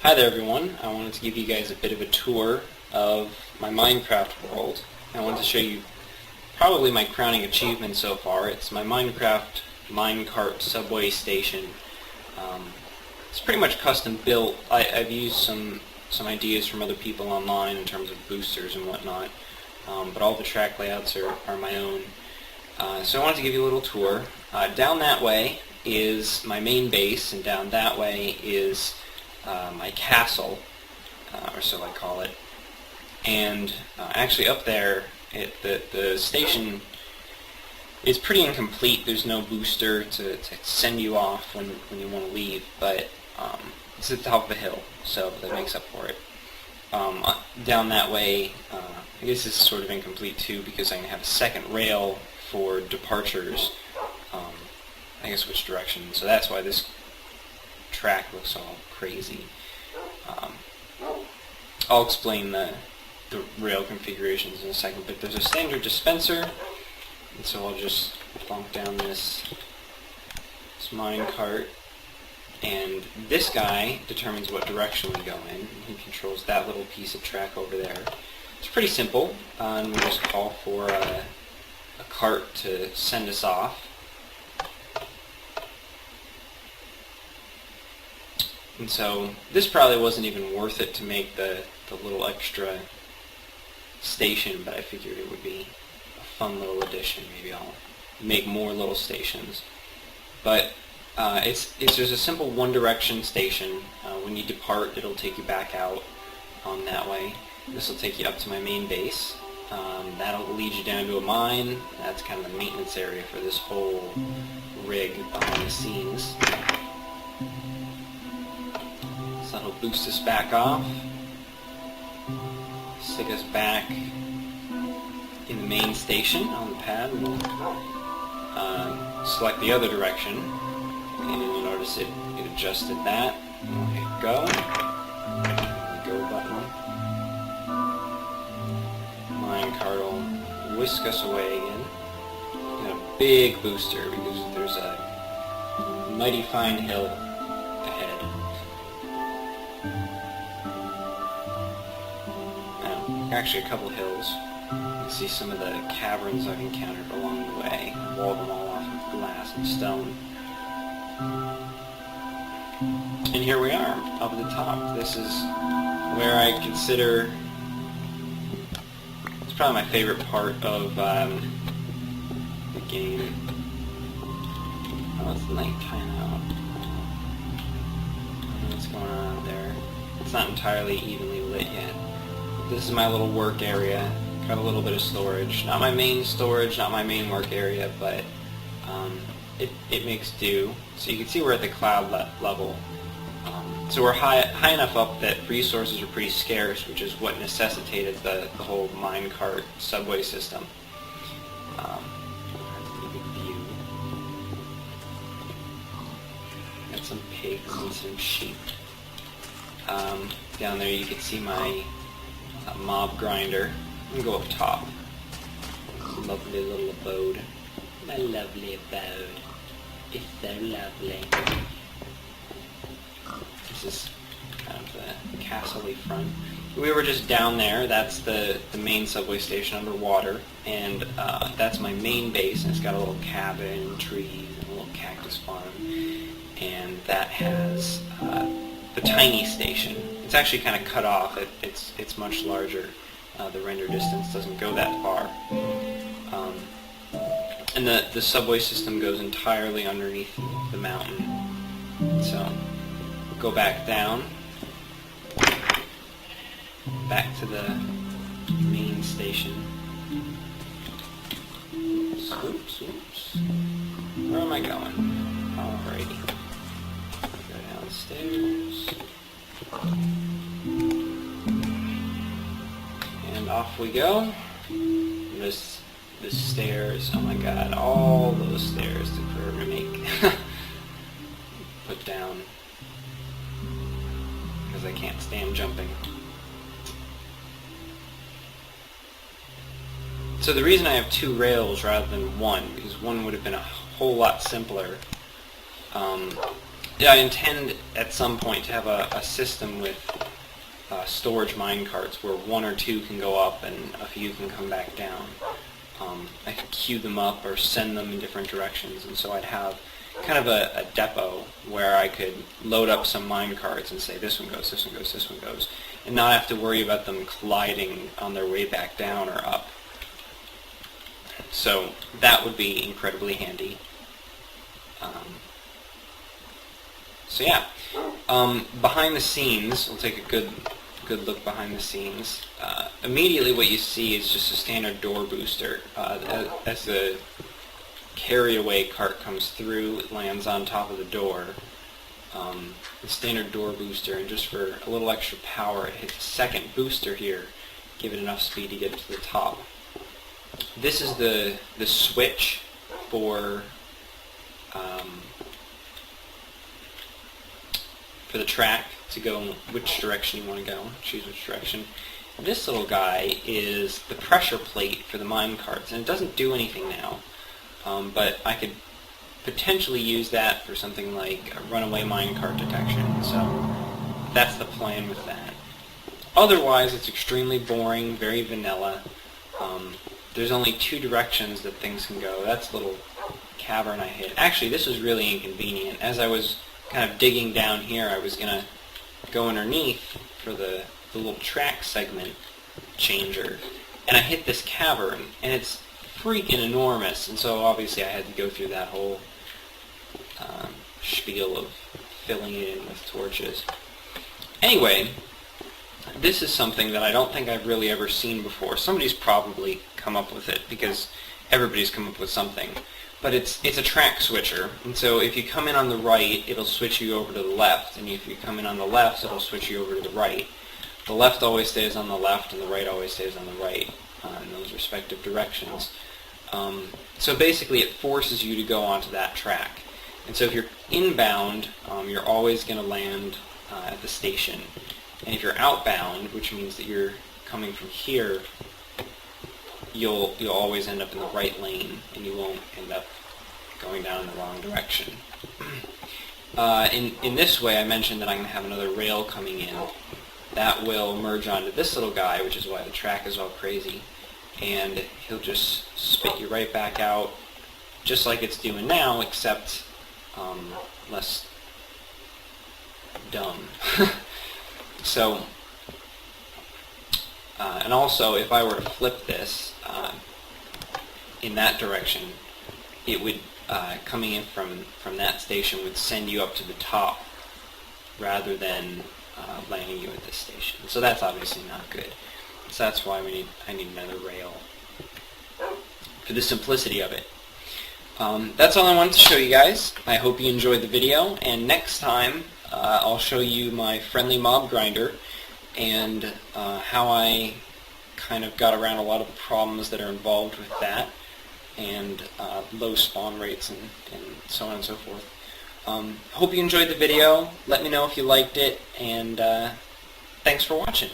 Hi there everyone, I wanted to give you guys a bit of a tour of my Minecraft world. I wanted to show you probably my crowning achievement so far. It's my Minecraft Minecart subway station. It's pretty much custom built. I've used some ideas from other people online in terms of boosters and whatnot, but all the track layouts are my own. So I wanted to give you a little tour. Down that way is my main base, and down that way is my castle, or so I call it. And actually up there, the station is pretty incomplete. There's no booster to send you off when you want to leave, but it's at the top of the hill, so that makes up for it. Down that way, I guess this is sort of incomplete too, because I'm going to have a second rail for departures, I guess which direction, so that's why this track looks all crazy. I'll explain the rail configurations in a second, but there's a standard dispenser, and so I'll just plonk down this minecart, and this guy determines what direction we go in. He controls that little piece of track over there. It's pretty simple, and we just call for a cart to send us off. And so this probably wasn't even worth it to make the little extra station, but I figured it would be a fun little addition. Maybe I'll make more little stations. But it's just a simple one direction station. When you depart, it'll take you back out on that way. This will take you up to my main base. That'll lead you down to a mine. That's kind of the maintenance area for this whole rig behind the scenes. So that'll boost us back off, stick us back in the main station on the pad. We'll select the other direction, and you'll notice it adjusted that. We'll hit go. The go button. Minecart will whisk us away again. Got a big booster because there's a mighty fine hill ahead. Actually a couple hills. You can see some of the caverns I've encountered along the way. I walled them all off with glass and stone. And here we are, up at the top. This is where I consider, it's probably my favorite part of the game. Oh, it's nighttime out. I don't know what's going on out there. It's not entirely evenly lit yet. This is my little work area. Got a little bit of storage. Not my main storage, not my main work area, but it makes do. So you can see we're at the cloud level. So we're high enough up that resources are pretty scarce, which is what necessitated the whole minecart subway system. Pretty good view. Got some pigs and some sheep. Down there you can see my mob grinder. I'm going to go up top. Lovely little abode. My lovely abode. It's so lovely. This is kind of the castle-y front. We were just down there. That's the main subway station underwater, and that's my main base, and it's got a little cabin and trees and a little cactus farm, and that has the tiny station. It's actually kind of cut off. It's much larger. The render distance doesn't go that far. And the subway system goes entirely underneath the mountain. So, go back down. Back to the main station. Oops, oops. Where am I going? Alrighty. Go downstairs. And off we go. The stairs, oh my god, all those stairs took forever to make. Put down. Because I can't stand jumping. So the reason I have two rails rather than one, because one would have been a whole lot simpler, I intend at some point to have a system with storage minecarts where one or two can go up and a few can come back down. I could queue them up or send them in different directions, and so I'd have kind of a depot where I could load up some minecarts and say this one goes, this one goes, this one goes, and not have to worry about them colliding on their way back down or up. So that would be incredibly handy. So yeah, behind the scenes, we'll take a good look behind the scenes. Immediately what you see is just a standard door booster. As the carry-away cart comes through, it lands on top of the door. The standard door booster, and just for a little extra power, it hits a second booster here, give it enough speed to get it to the top. This is the switch for the track to go which direction you want to go, choose which direction. This little guy is the pressure plate for the minecarts, and it doesn't do anything now, but I could potentially use that for something like a runaway minecart detection, so that's the plan with that. Otherwise, it's extremely boring, very vanilla. There's only two directions that things can go. That's the little cavern I hit. Actually, this was really inconvenient. As I was kind of digging down here, I was going to go underneath for the little track segment changer, and I hit this cavern, and it's freaking enormous, and so obviously I had to go through that whole spiel of filling it in with torches. Anyway, this is something that I don't think I've really ever seen before. Somebody's probably come up with it, because everybody's come up with something. But it's a track switcher, and so if you come in on the right, it'll switch you over to the left, and if you come in on the left, it'll switch you over to the right. The left always stays on the left, and the right always stays on the right in those respective directions. So basically it forces you to go onto that track. And so if you're inbound, you're always going to land at the station. And if you're outbound, which means that you're coming from here, you'll always end up in the right lane, and you won't end up going down in the wrong direction. In this way, I mentioned that I'm going to have another rail coming in. That will merge onto this little guy, which is why the track is all crazy, and he'll just spit you right back out, just like it's doing now, except less dumb. So, and also, if I were to flip this in that direction, it would, coming in from that station, would send you up to the top rather than landing you at this station. So that's obviously not good. So that's why I need another rail for the simplicity of it. That's all I wanted to show you guys. I hope you enjoyed the video, and next time I'll show you my friendly mob grinder and how I kind of got around a lot of the problems that are involved with that, and low spawn rates and so on and so forth. Hope you enjoyed the video. Let me know if you liked it, and thanks for watching.